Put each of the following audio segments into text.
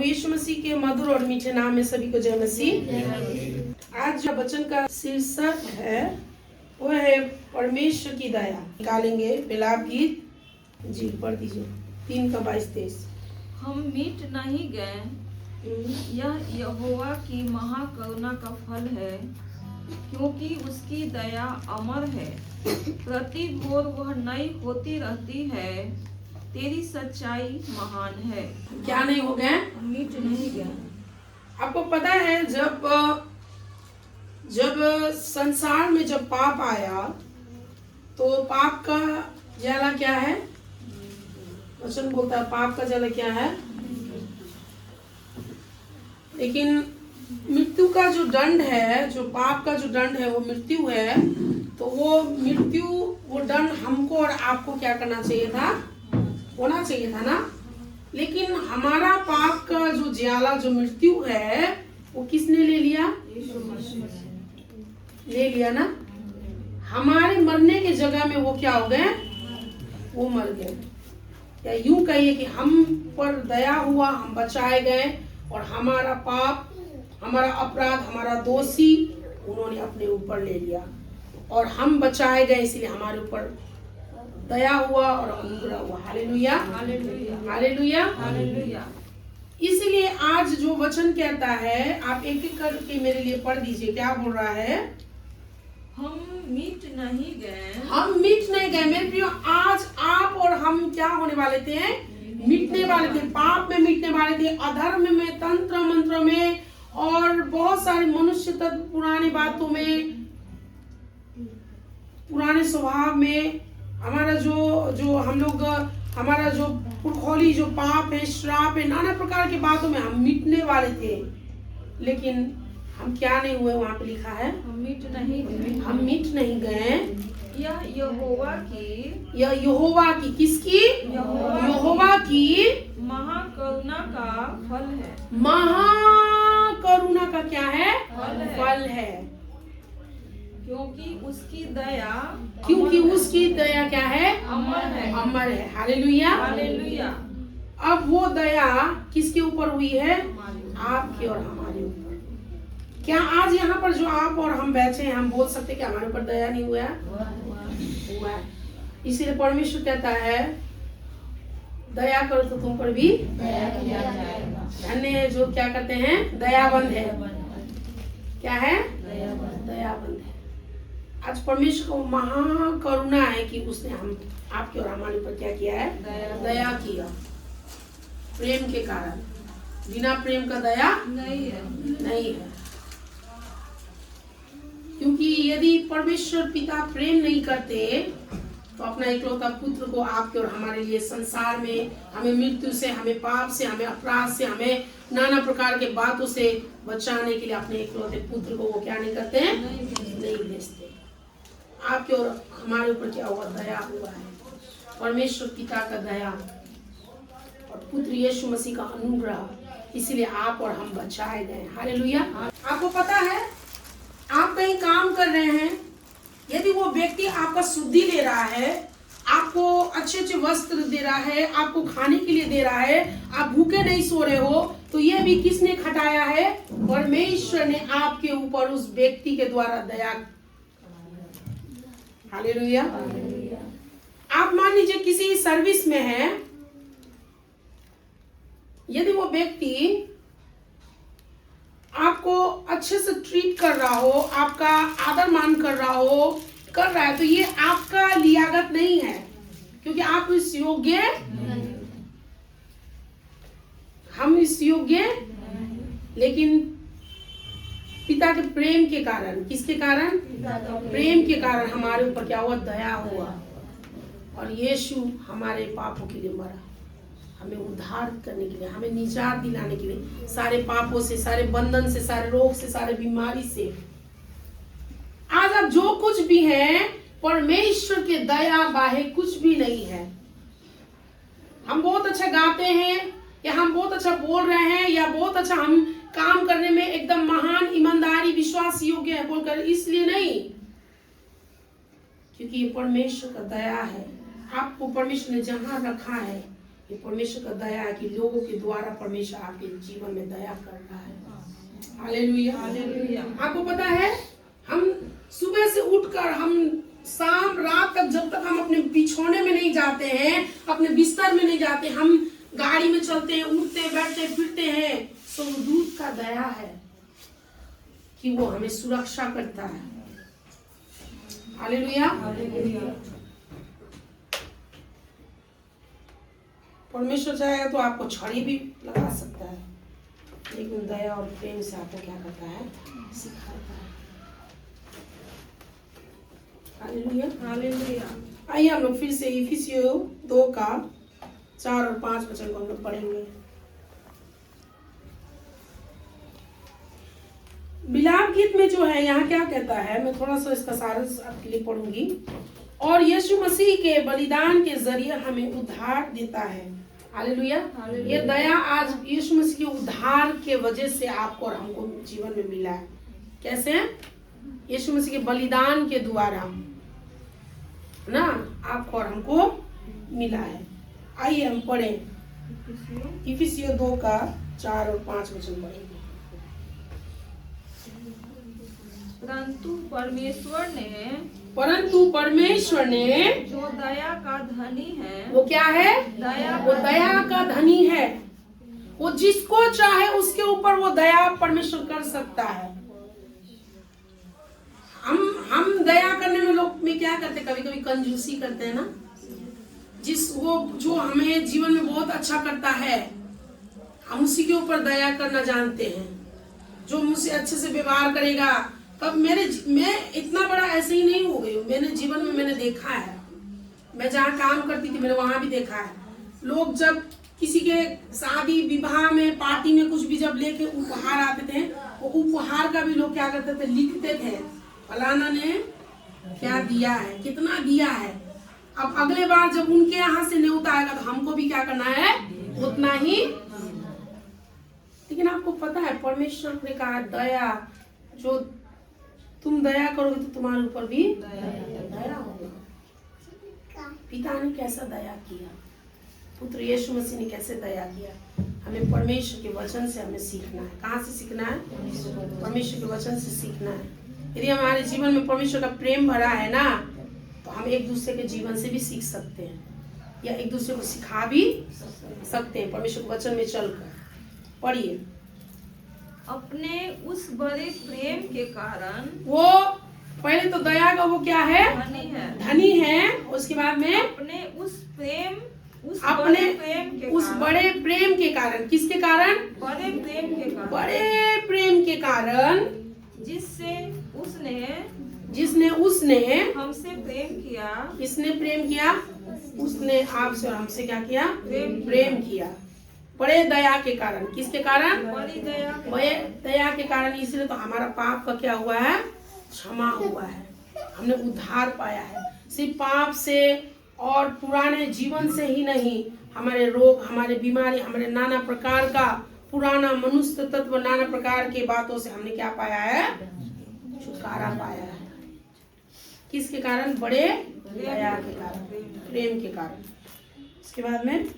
प्रभु यीशु मसीह के मधुर और मीठे नाम में सभी को जय मसीह। आज जो वचन का शीर्षक है वो है परमेश्वर की दया। निकालेंगे विलाप गीत, जी पढ़ दीजिए 3:22-23। हम मिट नहीं गए, यह यहोवा की महाकरुणा का फल है, क्योंकि उसकी दया अमर है। प्रति भोर वह नई होती रहती है, तेरी सच्चाई महान है। क्या नहीं हो गए? मिट नहीं गए। आपको पता है जब संसार में जब पाप आया तो पाप का ज्वाला क्या है? वचन बोलता है पाप का ज्वाला क्या है? लेकिन मृत्यु का जो दंड है, जो पाप का जो दंड है वो मृत्यु है। तो वो मृत्यु, वो दंड हमको और आपको क्या करना चाहिए था? होना चाहिए था ना। लेकिन हमारा पाप का जो ज्वाला, जो मृत्यु है, वो किसने ले लिया? ले लिया ना। हमारे मरने के जगह में वो क्या हो गए? वो मर गए। या यूं कहिए कि हम पर दया हुआ, हम बचाए गए और हमारा पाप, हमारा अपराध, हमारा दोषी उन्होंने अपने ऊपर ले लिया और हम बचाए गए, इसलिए हमारे ऊपर दया हुआ और अनुग्रह हुआ। Hallelujah, hallelujah, hallelujah, hallelujah. इसलिए आज जो वचन कहता है, आप एक एक करके मेरे लिए पढ़ दीजिए। क्या बोल रहा है? हम मिट नहीं गए, हम मिट नहीं गए। मेरे प्रियो, आज आप और हम क्या होने वाले थे? मिटने वाले थे। पाप में मिटने वाले थे, अधर्म में, तंत्र मंत्र में और बहुत सारे मनुष्य तत्व, पुरानी बातों में, पुराने स्वभाव में, हमारा जो हम लोग, हमारा जो पुरखौली जो पाप है, श्राप है, नाना प्रकार की बातों में हम मिटने वाले थे। लेकिन हम क्या नहीं हुए? वहाँ पे लिखा है हम मिट नहीं गए। हम मिट नहीं गए। यह यहोवा की, यह यहोवा की, किसकी? यहोवा की महाकरुणा का फल है। महाकरुणा का क्या है? फल है। क्योंकि उसकी दया, क्योंकि उसकी दया क्या है? अमर है। अमर है। Hallelujah, hallelujah. अब वो दया किसके ऊपर हुई है? आपके और हमारे ऊपर। क्या आज यहाँ पर जो आप और हम बैठे हैं, हम बोल सकते कि हमारे ऊपर दया नहीं हुआ? हुआ है। इसीलिए परमेश्वर कहता है दया करो तो तुम पर भी दया किया जाएगा। धन्य जो क्या करते हैं? दयाबंद है। क्या है? दयाबंद है। आज परमेश्वर को महाकरुणा है कि उसने हम आपके और हमारे ऊपर क्या किया है? दया किया। प्रेम के कारण। बिना प्रेम का दया नहीं है। क्योंकि यदि परमेश्वर पिता प्रेम नहीं करते तो अपना इकलौता पुत्र को आपके और हमारे लिए संसार में, हमें मृत्यु से, हमें पाप से, हमें अपराध से, हमें नाना प्रकार के बातों से बचाने के लिए अपने इकलौते पुत्र को वो क्या नहीं करते हैं? नहीं भेजते। आपके और हमारे ऊपर क्या हुआ? दया हुआ है। परमेश्वर पिता का दया और पुत्र यीशु मसीह का अनुग्रह, इसीलिए आप और हम बचाए गए। हालेलुया। आपको पता है, आप कहीं काम कर रहे हैं, यदि वो व्यक्ति आपका शुद्धि ले रहा है, आपको अच्छे अच्छे वस्त्र दे रहा है, आपको खाने के लिए दे रहा है, आप भूखे नहीं सो रहे हो, तो यह भी किसने खटाया है? परमेश्वर ने आपके ऊपर उस व्यक्ति के द्वारा दया। हालेलुया। आप मान लीजिए किसी सर्विस में है, यदि वो व्यक्ति आपको अच्छे से ट्रीट कर रहा हो, आपका आदर मान कर रहा है, तो ये आपका लियाकत नहीं है, क्योंकि आप इस योग्य, हम इस योग्य, लेकिन पिता के प्रेम के कारण, किसके कारण? प्रेम के कारण हमारे ऊपर क्या हुआ? दया हुआ और यीशु हमारे पापों के लिए मरा, हमें उद्धार करने के लिए, हमें निजात दिलाने के लिए, सारे पापों से, सारे बंधन से, सारे रोग से, सारे बीमारी से। आज आप जो कुछ भी हैं, परमेश्वर के दया बाहे कुछ भी नहीं है। हम बहुत अच्छा गाते हैं, या हम बहुत अच्छा बोल रहे हैं, या बहुत अच्छा हम काम करने में एकदम महान, ईमानदारी, विश्वास योग्य है बोलकर, इसलिए नहीं, क्योंकि ये परमेश्वर का दया है। आपको परमेश्वर ने जहां रखा है, ये परमेश्वर का दया है कि लोगों के द्वारा परमेश्वर आपके जीवन में दया कर रहा है। Hallelujah, hallelujah. आपको पता है हम सुबह से उठकर हम शाम रात तक जब तक हम अपने बिछौने में नहीं जाते हैं, अपने बिस्तर में नहीं जाते, हम गाड़ी में चलते हैं, उठते बैठते फिरते हैं, तो दूत का दया है कि वो हमें सुरक्षा करता है। Hallelujah, hallelujah. परमेश्वर चाहेगा तो आपको छड़ी भी लगा सकता है, लेकिन दया और प्रेम से आपको क्या करता है, सिखाता है। Hallelujah, hallelujah. आइए हम लोग फिर से इफिसियों 2 का 4 और 5 वचन को हम लोग पढ़ेंगे। विलाप गीत में जो है यहाँ क्या कहता है, मैं थोड़ा सा इसका सारांश आपके लिए पढ़ूंगी। और यीशु मसीह के बलिदान के जरिए हमें उद्धार देता है। हालेलुया, ये दया आज यीशु मसीह के उद्धार के वजह से आपको और हमको जीवन में मिला है। कैसे? यीशु मसीह के बलिदान के द्वारा ना आपको और हमको मिला है। आइए हम पढ़ें इफिसियों 2 का 4 और 5 वचन पढ़ेंगे। परंतु परमेश्वर ने जो दया का धनी है, वो क्या है? वो दया का धनी है। वो जिसको चाहे उसके ऊपर वो दया परमेश्वर कर सकता है। हम दया करने में लोग में क्या करते, कभी कभी कंजूसी करते हैं ना। जो हमें जीवन में बहुत अच्छा करता है, हम उसी के ऊपर दया करना जानते हैं। जो मुझसे अच्छे से व्यवहार करेगा, तब मैं इतना बड़ा ऐसे ही नहीं हो गई हूँ। मैंने जीवन में मैंने देखा है, मैं जहाँ काम करती थी मैंने वहां भी देखा है। लोग जब किसी के शादी विवाह में पार्टी में कुछ भी जब लेके उपहार आते थे, वो उपहार का भी लोग क्या करते थे, लिखते थे फलाना ने क्या दिया है, कितना दिया है। अब अगले बार जब उनके यहाँ से न्योता आएगा तो हमको भी क्या करना है, उतना ही। लेकिन आपको पता है परमेश्वर ने कहा दया, जो तुम दया करोगे तो तुम्हारे ऊपर भी दया होगा। पिता ने कैसा दया किया, पुत्र यीशु मसीह ने कैसे दया किया, हमें परमेश्वर के वचन से हमें सीखना है। कहाँ से सीखना है? परमेश्वर के वचन से सीखना है। यदि हमारे जीवन में परमेश्वर का प्रेम भरा है ना, तो हम एक दूसरे के जीवन से भी सीख सकते हैं, या एक दूसरे को सिखा भी सकते हैं परमेश्वर के वचन में चलकर। पढ़िए। अपने उस बड़े प्रेम के कारण, वो पहले तो दया का वो क्या है, धनी है। उसके बाद में अपने उस बड़े प्रेम के कारण, किसके कारण? बड़े प्रेम के कारण जिसने उसने हमसे प्रेम किया। किसने प्रेम किया? उसने आपसे और हमसे क्या किया? प्रेम किया। बड़े दया के कारण। किसके कारण? बड़े दया के कारण। इसलिए तो हमारा पाप का क्या हुआ है, क्षमा हुआ है, हमने उद्धार पाया है। सिर्फ पाप से और पुराने जीवन से ही नहीं, हमारे रोग, हमारे बीमारी, हमारे नाना प्रकार का पुराना मनुष्य तत्व, नाना प्रकार के बातों से हमने क्या पाया है, छुटकारा पाया है। किसके कारण? बड़े दया के कारण, प्रेम के कारण। इसके बाद में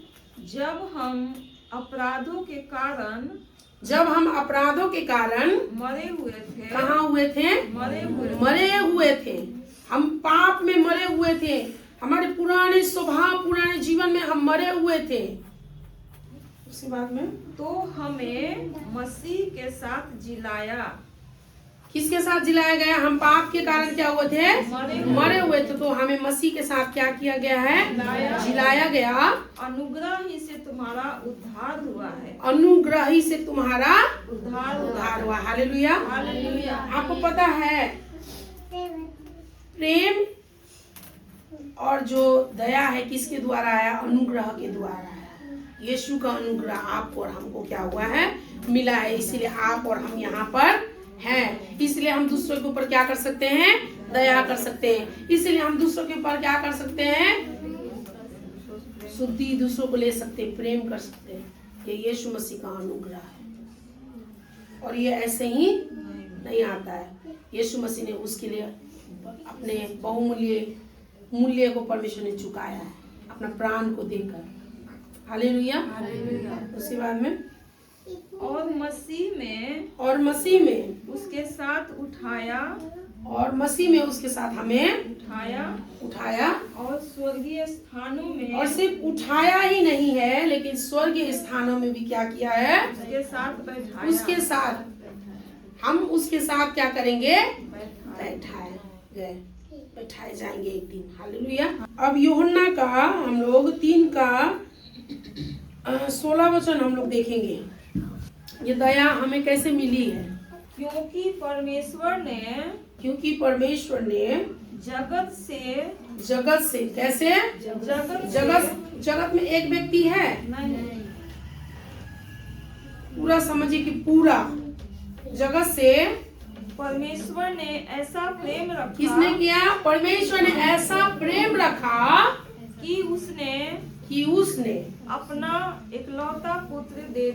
जब हम अपराधों के कारण मरे हुए थे। कहाँ हुए थे? मरे हुए थे। हम पाप में मरे हुए थे, हमारे पुराने स्वभाव, पुराने जीवन में हम मरे हुए थे। उसके बाद में तो हमें मसीह के साथ जिलाया। किसके साथ जिलाया गया? हम पाप के कारण क्या हुए थे? मरे हुए थे। तो हमें मसीह के साथ क्या किया गया है? जिलाया गया। अनुग्रह ही से तुम्हारा उद्धार हुआ है। अनुग्रह ही से तुम्हारा उद्धार हुआ। हालेलुया। आपको पता है प्रेम और जो दया है किसके द्वारा आया? अनुग्रह के द्वारा आया। यीशु का अनुग्रह आपको और हमको क्या हुआ है? मिला है। इसीलिए आप और हम यहाँ पर हैं। इसलिए हम दूसरों के ऊपर क्या कर सकते हैं? दया कर सकते हैं। इसलिए हम दूसरों के ऊपर क्या कर सकते हैं? शुद्धि दूसरों को ले सकते हैं, प्रेम कर सकते हैं। ये यीशु मसीह का अनुग्रह है और ये ऐसे ही नहीं आता है। यीशु मसीह ने उसके लिए अपने बहुमूल्य मूल्य को परमेश्वर ने चुकाया है, अपना प्राण को देकर। हालेलुया। हालेलुया। उसके बाद में और मसीह में उसके साथ हमें उठाया और स्वर्गीय स्थानों में और सिर्फ उठाया ही नहीं है, लेकिन स्वर्गीय स्थानों में भी क्या किया है? उसके साथ बैठाया। उसके साथ हम उसके साथ क्या करेंगे? बैठाए जाएंगे एक दिन। हालेलुया। अब यूहन्ना का हम लोग 3 का 16 वचन हम लोग देखेंगे। ये दया हमें कैसे मिली है? क्योंकि परमेश्वर ने जगत से कैसे? जगत में एक व्यक्ति है? नहीं, पूरा समझिए कि पूरा जगत से परमेश्वर ने ऐसा प्रेम रखा। किसने किया? परमेश्वर ने ऐसा प्रेम रखा कि उसने अपना इकलौता पुत्र दे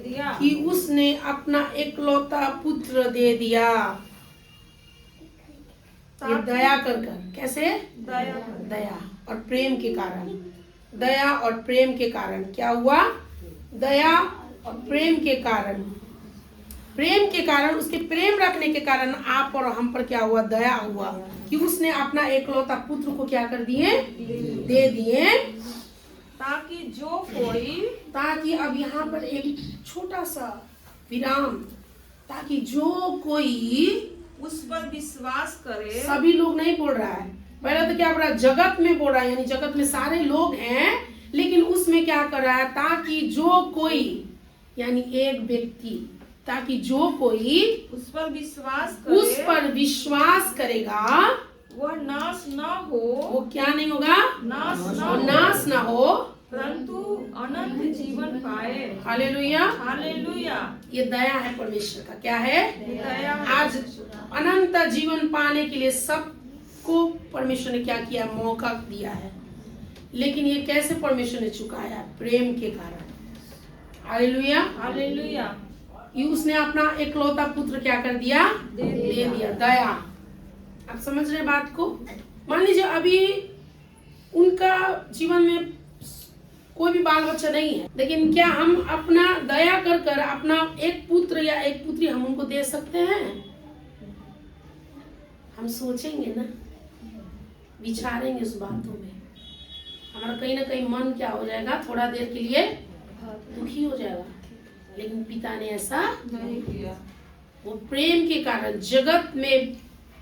दिया। ये दया कर कैसे? दया और प्रेम के कारण। दया और प्रेम के कारण क्या हुआ? दया और प्रेम के कारण, उसके प्रेम रखने के कारण आप और हम पर क्या हुआ? दया हुआ कि उसने अपना एकलौता पुत्र को क्या कर दिए? दे दिए, ताकि अब यहाँ पर एक छोटा सा विराम, ताकि जो कोई उस पर विश्वास करे। सभी लोग नहीं बोल रहा है, पहले तो क्या बोल रहा है? जगत में बोल रहा है, यानी जगत में सारे लोग हैं, लेकिन उसमें क्या कर रहा है? ताकि जो कोई, यानी एक व्यक्ति, ताकि जो कोई उस पर विश्वास करेगा वह नाश न हो। वो क्या नहीं होगा? नाश ना हो, परंतु अनंत जीवन पाए। हालेलुया। हालेलुया। ये दया है परमेश्वर का। क्या है? दया। आज अनंत जीवन पाने के लिए सबको परमेश्वर ने क्या किया? मौका दिया है, लेकिन ये कैसे परमेश्वर ने चुकाया? प्रेम के कारण। हालेलुया। हालेलुया। ये उसने अपना एकलौता पुत्र क्या कर दिया? दे दिया। दया। आप समझ रहे बात को? मान लीजिए अभी उनका जीवन में कोई भी बाल बच्चा नहीं है, लेकिन क्या हम अपना दया कर अपना एक पुत्र या एक पुत्री हम उनको दे सकते हैं? हम सोचेंगे ना, विचारेंगे उस बातों में, हमारा कहीं ना कहीं मन क्या हो जाएगा? थोड़ा देर के लिए दुखी हो जाएगा, लेकिन पिता ने ऐसा नहीं किया। वो प्रेम के कारण,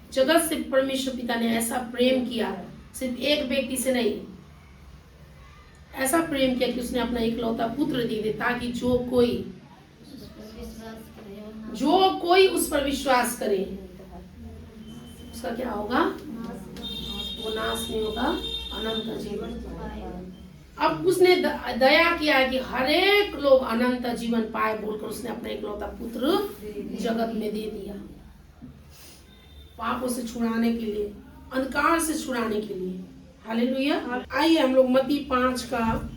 जगत से परमेश्वर पिता ने ऐसा प्रेम किया, सिर्फ एक व्यक्ति से नहीं, ऐसा प्रेम किया कि उसने अपना इकलौता पुत्र दे दिया, ताकि जो कोई उस पर विश्वास करे उसका क्या होगा? वो नाश नहीं होगा, अनंत जीवन। अब उसने दया किया कि हर एक लोग अनंत जीवन पाए बोलकर उसने अपना इकलौता पुत्र जगत में दे दिया, पापों से छुड़ाने के लिए, अंधकार से छुड़ाने के लिए। हालेलुया। आइए हम लोग मत्ती 5 का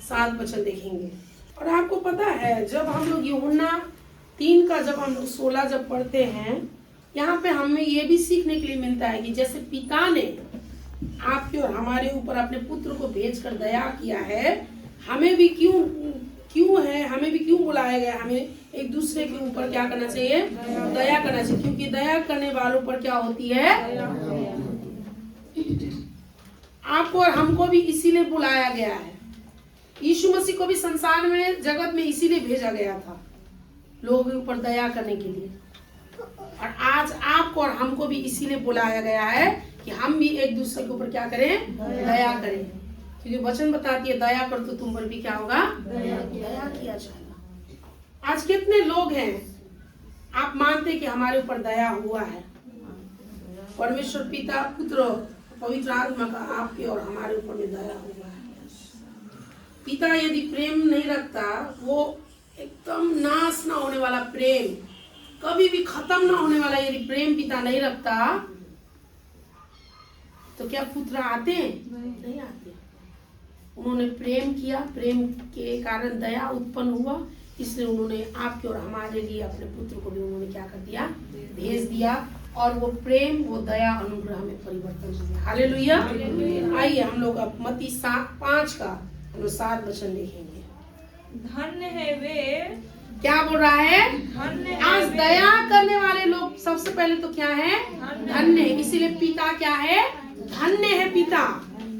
7 वचन देखेंगे। और आपको पता है, जब हम लोग यूहन्ना 3 का जब हम लोग 16 जब पढ़ते हैं, यहाँ पे हमें ये भी सीखने के लिए मिलता है कि जैसे पिता ने आपके और हमारे ऊपर अपने पुत्र को भेजकर दया किया है, हमें भी क्यों बुलाया गया? हमें एक दूसरे के ऊपर क्या करना चाहिए? दया करना चाहिए, क्योंकि दया करने वालों पर क्या होती है? आपको और हमको भी इसीलिए बुलाया गया है। यीशु मसीह को भी संसार में, जगत में इसीलिए भेजा गया था, लोगों के ऊपर दया करने के लिए। और आज आपको और हमको भी इसीलिए बुलाया गया है कि हम भी एक दूसरे के ऊपर क्या करें? दया करें, क्योंकि वचन बताती है दया कर तो तुम पर भी क्या होगा? दया किया जाएगा। आज कितने लोग हैं आप मानते कि हमारे ऊपर दया हुआ है? परमेश्वर पिता, पुत्र, पवित्र आत्मा का आपके और हमारे ऊपर में दया हुआ है। पिता यदि प्रेम नहीं रखता, वो एकदम नाश ना होने वाला प्रेम, कभी भी खत्म ना होने वाला यदि प्रेम पिता नहीं रखता, तो क्या पुत्र आते? नहीं आते। उन्होंने प्रेम किया, प्रेम के कारण दया उत्पन्न हुआ, इसलिए उन्होंने आपके और हमारे लिए अपने पुत्र को भी उन्होंने क्या कर दिया? भेज दिया। और वो प्रेम, वो दया, अनुग्रह में परिवर्तन हुआ। हालेलुया। आइए हम लोग अब मत्ती 5 का 7 वचन देखेंगे। धन्य है वे, क्या बोल रहा है? धन्य है आज वे, दया करने वाले लोग सबसे पहले तो क्या है? धन्य है। इसीलिए पिता क्या है? धन्य है पिता,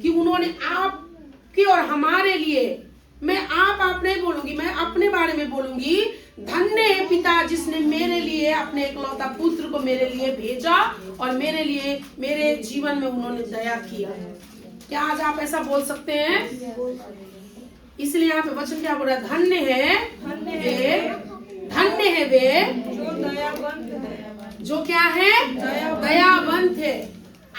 कि उन्होंने आपके और हमारे लिए, मैं आप नहीं बोलूंगी, मैं अपने बारे में बोलूंगी, धन्य है पिता जिसने मेरे लिए अपने इकलौता पुत्र को मेरे लिए भेजा और मेरे लिए मेरे जीवन में उन्होंने दया किया। क्या आज आप ऐसा बोल सकते हैं? इसलिए यहाँ पे वचन क्या बोल रहा है? धन्य है वे जो दयावंत है, जो क्या है? दयावंत है।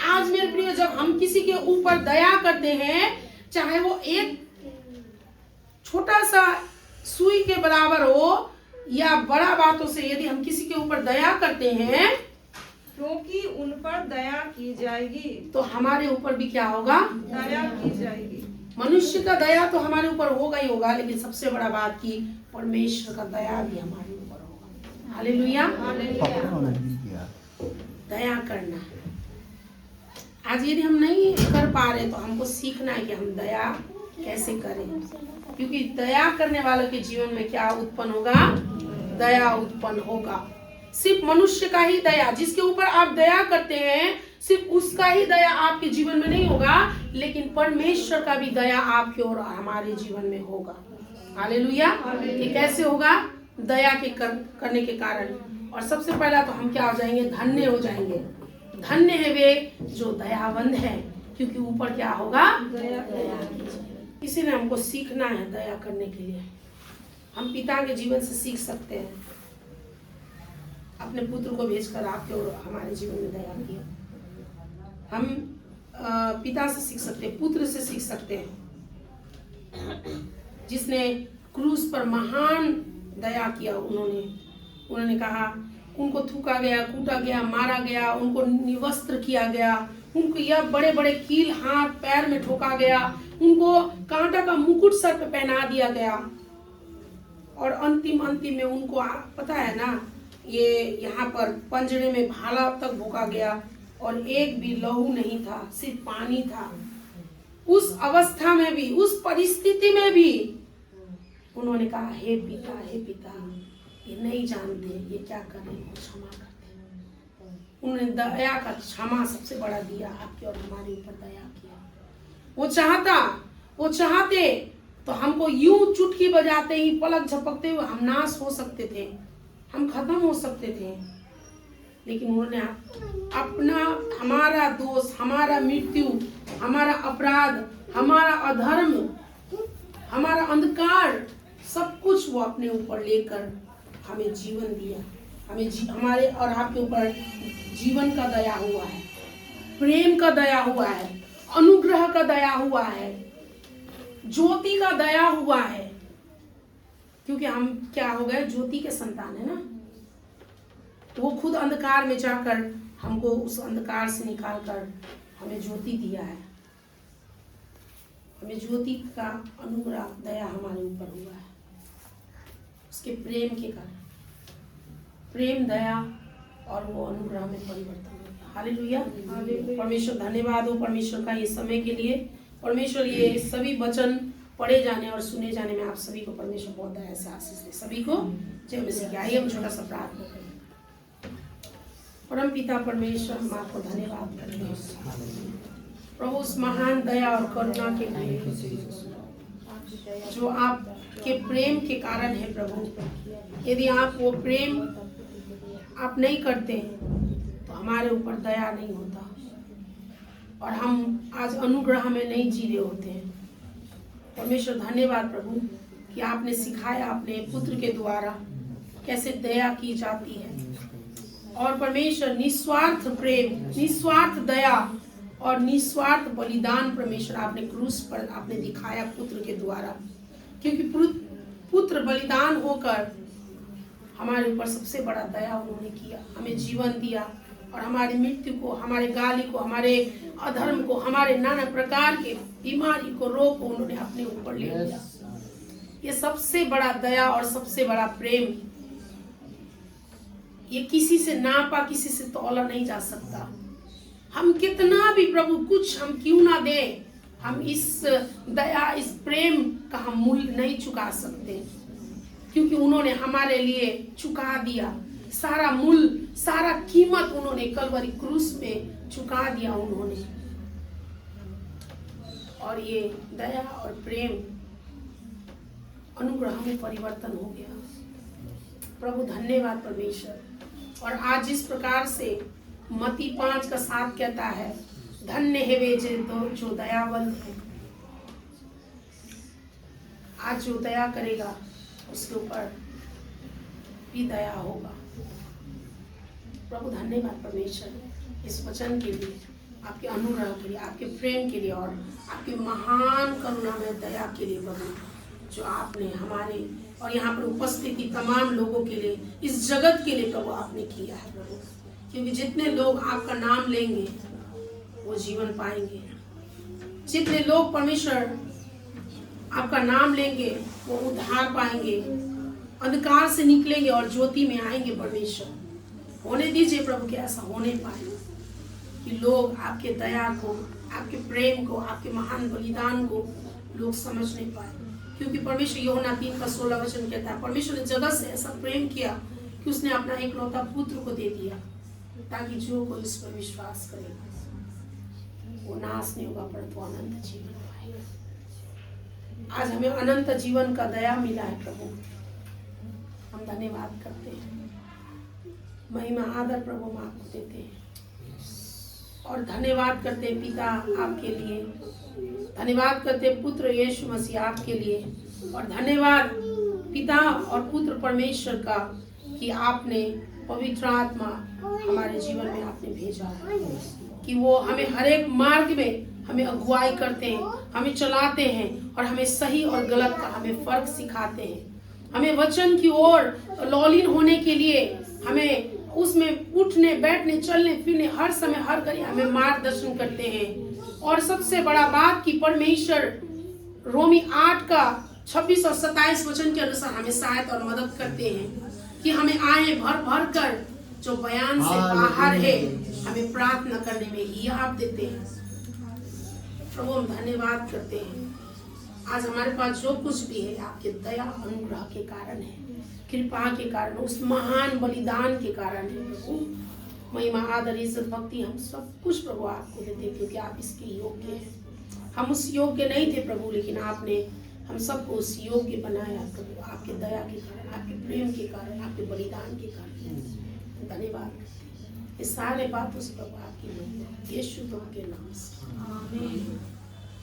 आज मेरे प्रिय, जब हम किसी के ऊपर दया करते हैं, चाहे वो एक छोटा सा सुई के बराबर हो या बड़ा बातों से, यदि हम किसी के ऊपर दया करते हैं, क्योंकि उन पर दया की जाएगी, तो हमारे ऊपर भी क्या होगा? दया की जाएगी। मनुष्य का दया तो हमारे ऊपर होगा ही होगा, लेकिन सबसे बड़ा बात की परमेश्वर का दया भी हमारे ऊपर होगा। हालेलुया। दया करना, आज यदि हम नहीं कर पा रहे तो हमको सीखना है कि हम दया कैसे करें, क्योंकि दया करने वालों के जीवन में क्या उत्पन्न होगा? दया उत्पन्न होगा। सिर्फ मनुष्य का ही दया, जिसके ऊपर आप दया करते हैं, सिर्फ उसका ही दया आपके जीवन में नहीं होगा, लेकिन परमेश्वर का भी दया आपके और हमारे जीवन में होगा। हालेलुया। ये कैसे होगा? दया के करने के कारण। और सबसे पहला तो हम क्या हो जाएंगे? धन्य हो जाएंगे। धन्य है वे जो दयावंत है, क्योंकि ऊपर क्या होगा? दया। इसीलिए हमको सीखना है दया करने के लिए। हम पिता के जीवन से सीख सकते हैं, अपने पुत्र को भेजकर आपके और हमारे जीवन में दया किया। हम पिता से सीख सकते हैं, पुत्र से सीख सकते हैं, जिसने क्रूस पर महान दया किया। उन्होंने कहा, उनको थूका गया, कूटा गया, मारा गया, उनको निवस्त्र किया गया, उनको यह बड़े बड़े कील हाथ पैर में ठोका गया, उनको कांटा का मुकुट सर पे पहना दिया गया, और अंतिम में उनको पता है ना, ये यहाँ पर पंजरे में भाला तक भोंका गया और एक भी लहू नहीं था, सिर्फ पानी था। उस अवस्था में भी, उस परिस्थिति में भी उन्होंने कहा, हे पिता, ये नहीं जानते ये क्या कर रहे हैं, क्षमा करते। उन्होंने दया का क्षमा सबसे बड़ा दिया, आपके और हमारे ऊपर दया किया। वो चाहते तो हमको यूं चुटकी बजाते ही, पलक झपकते हुए हम नाश हो सकते थे, हम खत्म हो सकते थे, लेकिन उन्होंने अपना, हमारा दोष, हमारा मृत्यु, हमारा अपराध, हमारा अधर्म, हमारा अंधकार, सब कुछ वो अपने ऊपर लेकर हमें जीवन दिया। हमारे और आपके ऊपर जीवन का दया हुआ है, प्रेम का दया हुआ है, अनुग्रह का दया हुआ है, ज्योति का दया हुआ है, क्योंकि हम क्या हो गए? ज्योति के संतान है ना। तो वो खुद अंधकार में जाकर हमको उस अंधकार से निकालकर हमें ज्योति दिया है। हमें ज्योति का अनुग्रह, दया हमारे ऊपर हुआ है, उसके प्रेम के कारण। प्रेम, दया और वो अनुग्रह में परिवर्तन हो गया। हालेलुया। परमेश्वर धन्यवाद हो परमेश्वर का ये समय के लिए। परमेश्वर ये सभी वचन पढ़े जाने और सुने जाने में आप सभी को परमेश्वर बहुत दया से आशीष दे। सभी को जय मसीह की। आइए हम छोटा सा प्रार्थना करें। परम पिता परमेश्वर, हम आपको धन्यवाद करते हैं प्रभु, उस महान दया और करुणा के लिए जो आपके प्रेम के कारण है। प्रभु, यदि आप वो प्रेम आप नहीं करते तो हमारे ऊपर दया नहीं होता और हम आज अनुग्रह में नहीं जी रहे होते हैं। परमेश्वर धन्यवाद प्रभु कि आपने सिखाया अपने पुत्र के द्वारा कैसे दया की जाती है। और परमेश्वर निस्वार्थ प्रेम, निस्वार्थ दया और निस्वार्थ बलिदान परमेश्वर आपने क्रूस पर आपने दिखाया पुत्र के द्वारा, क्योंकि पुत्र बलिदान होकर हमारे ऊपर सबसे बड़ा दया उन्होंने किया, हमें जीवन दिया और हमारी मृत्यु को, हमारे गाली को, हमारे अधर्म को, हमारे नाना प्रकार के बीमारी को, रोग को उन्होंने अपने ऊपर ले लिया। ये सबसे बड़ा दया और सबसे बड़ा प्रेम, ये किसी से नापा, किसी से तौला नहीं जा सकता। हम कितना भी प्रभु कुछ हम क्यों ना दें, हम इस दया, इस प्रेम का हम मूल्य नहीं चुका सकते, क्योंकि उन्होंने हमारे लिए चुका दिया। सारा मूल्य, सारा कीमत उन्होंने कलवरी क्रूस में चुका दिया उन्होंने। और ये दया और प्रेम, अनुग्रह में परिवर्तन हो गया। प्रभु धन्यवाद परमेश्वर। और आज जिस प्रकार से मत्ती 5:7 कहता है, धन्य है वे जो दयावंत है। आज जो दया करेगा उसके ऊपर भी दया होगा। प्रभु धन्यवाद परमेश्वर इस वचन के लिए, आपके अनुग्रह के लिए, आपके प्रेम के लिए और आपके महान करुणा में दया के लिए प्रभु, जो आपने हमारे और यहाँ पर उपस्थित तमाम लोगों के लिए, इस जगत के लिए प्रभु आपने किया है प्रभु। क्योंकि जितने लोग आपका नाम लेंगे वो जीवन पाएंगे, जितने लोग परमेश्वर आपका नाम लेंगे वो उद्धार पाएंगे, अंधकार से निकलेंगे और ज्योति में आएंगे। परमेश्वर होने दीजिए प्रभु कि ऐसा होने पाए, कि लोग आपके दया को, आपके प्रेम को, आपके महान बलिदान को लोग समझ नहीं पाए। क्योंकि परमेश्वर यूहन्ना 3:16 कहता है, परमेश्वर ने जगत से ऐसा प्रेम किया कि उसने अपना एकलौता पुत्र को दे दिया, ताकि जो कोई इस पर विश्वास करेगा वो नाश नहीं होगा परंतु अनंत जीवन पाएगा। आज हमें अनंत जीवन का दया मिला है प्रभु, हम धन्यवाद करते हैं। महिमा आदर प्रभु हम आपको देते हैं और धन्यवाद करते हैं पिता आपके लिए, धन्यवाद करते हैं पुत्र यीशु मसीह आपके लिए, और धन्यवाद पिता और पुत्र परमेश्वर का कि आपने पवित्र आत्मा हमारे जीवन में आपने भेजा है, कि वो हमें हर एक मार्ग में हमें अगुवाई करते हैं, हमें चलाते हैं और हमें सही और गलत का हमें फर्क सिखाते हैं, हमें वचन की ओर लौलीन होने के लिए, हमें उसमें उठने बैठने चलने फिरने हर समय हर घड़ी हमें मार्गदर्शन करते हैं। और सबसे बड़ा बात कि परमेश्वर रोमी 8:26 और 27 वचन के अनुसार हमें सहायता और मदद करते हैं कि हमें आए भर भर कर जो बयान से बाहर है हमें प्रार्थना करने में हियाव देते हैं। प्रभु हम धन्यवाद करते हैं, आज हमारे पास जो कुछ भी है आपके दया अनुग्रह के कारण है, कृपा के कारण, उस महान बलिदान के कारण है प्रभु। महिमा आदर इज्जत भक्ति हम सब कुछ प्रभु आपको देते हैं, क्योंकि आप इसके योग्य हैं। हम उस योग्य नहीं थे प्रभु, लेकिन आपने हम सबको उस योग्य बनाया प्रभु, आपके दया के कारण, आपके प्रेम के कारण, आपके बलिदान के कारण। धन्यवाद। इस सारे बातों से प्रभु आपकी महिमा यीशु प्रभु के नाम से आमीन।